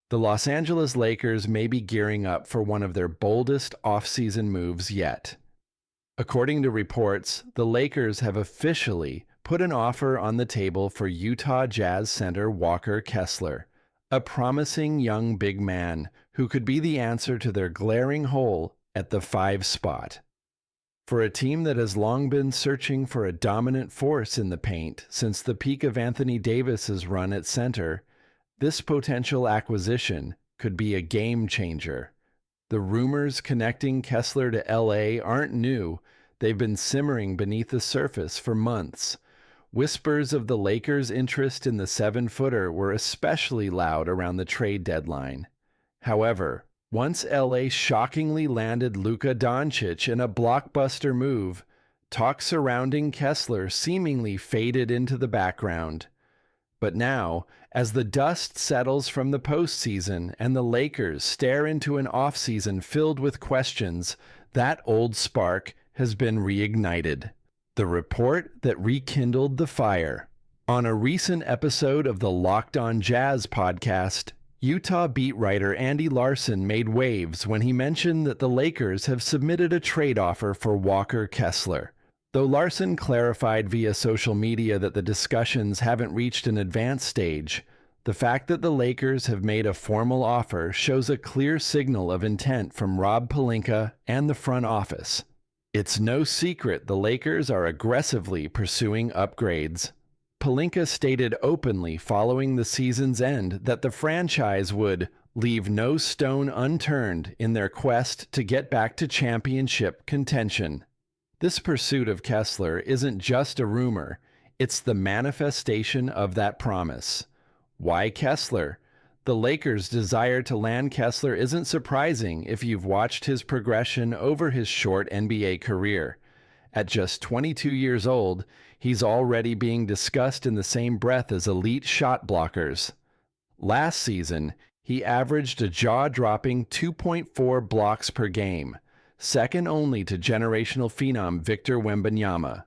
The Los Angeles Lakers may be gearing up for one of their boldest offseason moves yet. According to reports, the Lakers have officially put an offer on the table for Utah Jazz center Walker Kessler, a promising young big man who could be the answer to their glaring hole at the 5 spot. For a team that has long been searching for a dominant force in the paint since the peak of Anthony Davis's run at center, this potential acquisition could be a game changer. The rumors connecting Kessler to LA aren't new. They've been simmering beneath the surface for months. Whispers of the Lakers' interest in the 7-footer were especially loud around the trade deadline. However, once LA shockingly landed Luka Dončić in a blockbuster move, talk surrounding Kessler seemingly faded into the background. But now, as the dust settles from the postseason and the Lakers stare into an offseason filled with questions, that old spark has been reignited. The report that rekindled the fire. On a recent episode of the Locked On Jazz podcast, Utah beat writer Andy Larson made waves when he mentioned that the Lakers have submitted a trade offer for Walker Kessler. Though Larson clarified via social media that the discussions haven't reached an advanced stage, the fact that the Lakers have made a formal offer shows a clear signal of intent from Rob Pelinka and the front office. It's no secret the Lakers are aggressively pursuing upgrades. Pelinka stated openly following the season's end that the franchise would leave no stone unturned in their quest to get back to championship contention. This pursuit of Kessler isn't just a rumor, it's the manifestation of that promise. Why Kessler? The Lakers' desire to land Kessler isn't surprising if you've watched his progression over his short NBA career. At just 22 years old, he's already being discussed in the same breath as elite shot blockers. Last season, he averaged a jaw-dropping 2.4 blocks per game, second only to generational phenom Victor Wembanyama.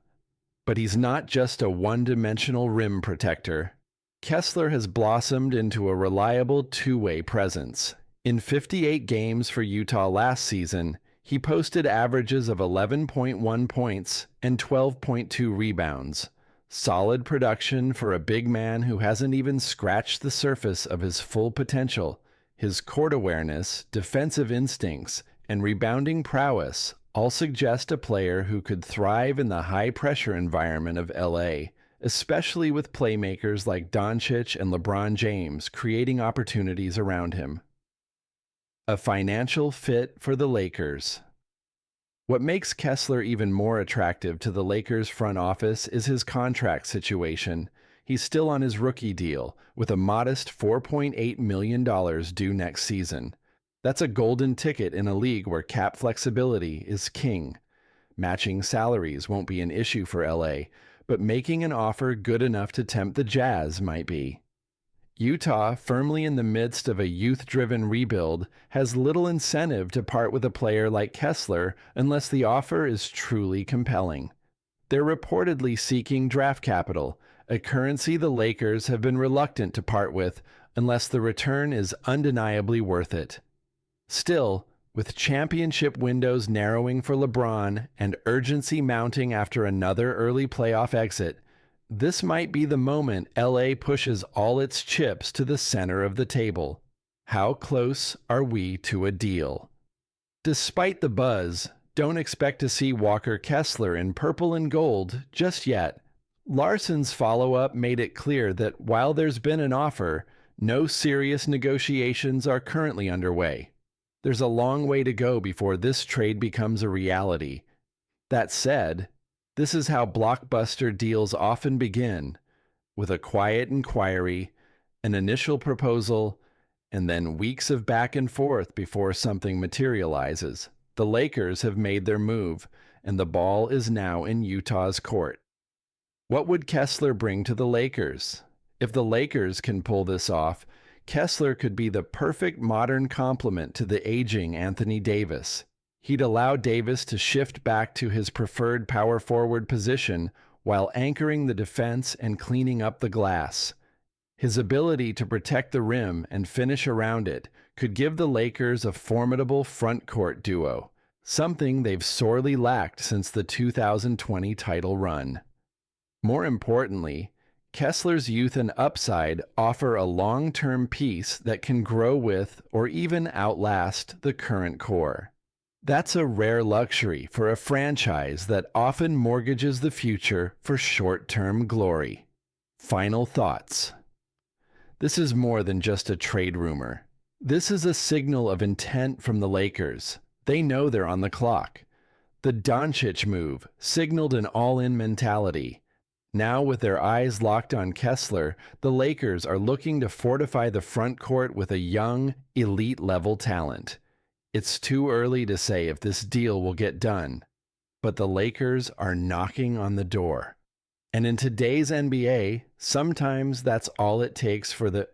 But he's not just a one-dimensional rim protector. Kessler has blossomed into a reliable two-way presence. In 58 games for Utah last season, he posted averages of 11.1 points and 12.2 rebounds. Solid production for a big man who hasn't even scratched the surface of his full potential. His court awareness, defensive instincts, and rebounding prowess all suggest a player who could thrive in the high-pressure environment of LA, especially with playmakers like Dončić and LeBron James creating opportunities around him. A financial fit for the Lakers. What makes Kessler even more attractive to the Lakers front office is his contract situation. He's still on his rookie deal, with a modest $4.8 million due next season. That's a golden ticket in a league where cap flexibility is king. Matching salaries won't be an issue for LA, but making an offer good enough to tempt the Jazz might be. Utah, firmly in the midst of a youth-driven rebuild, has little incentive to part with a player like Kessler unless the offer is truly compelling. They're reportedly seeking draft capital, a currency the Lakers have been reluctant to part with unless the return is undeniably worth it. Still, with championship windows narrowing for LeBron and urgency mounting after another early playoff exit, this might be the moment LA pushes all its chips to the center of the table. How close are we to a deal? Despite the buzz, don't expect to see Walker Kessler in purple and gold just yet. Larson's follow-up made it clear that while there's been an offer, no serious negotiations are currently underway. There's a long way to go before this trade becomes a reality. That said, this is how blockbuster deals often begin, with a quiet inquiry, an initial proposal, and then weeks of back and forth before something materializes. The Lakers have made their move, and the ball is now in Utah's court. What would Kessler bring to the Lakers? If the Lakers can pull this off, Kessler could be the perfect modern complement to the aging Anthony Davis. He'd allow Davis to shift back to his preferred power forward position while anchoring the defense and cleaning up the glass. His ability to protect the rim and finish around it could give the Lakers a formidable front court duo, something they've sorely lacked since the 2020 title run. More importantly, Kessler's youth and upside offer a long-term piece that can grow with or even outlast the current core. That's a rare luxury for a franchise that often mortgages the future for short-term glory. Final thoughts. This is more than just a trade rumor. This is a signal of intent from the Lakers. They know they're on the clock. The Dončić move signaled an all-in mentality. Now, with their eyes locked on Kessler, the Lakers are looking to fortify the front court with a young, elite-level talent. It's too early to say if this deal will get done, but the Lakers are knocking on the door. And in today's NBA, sometimes that's all it takes for the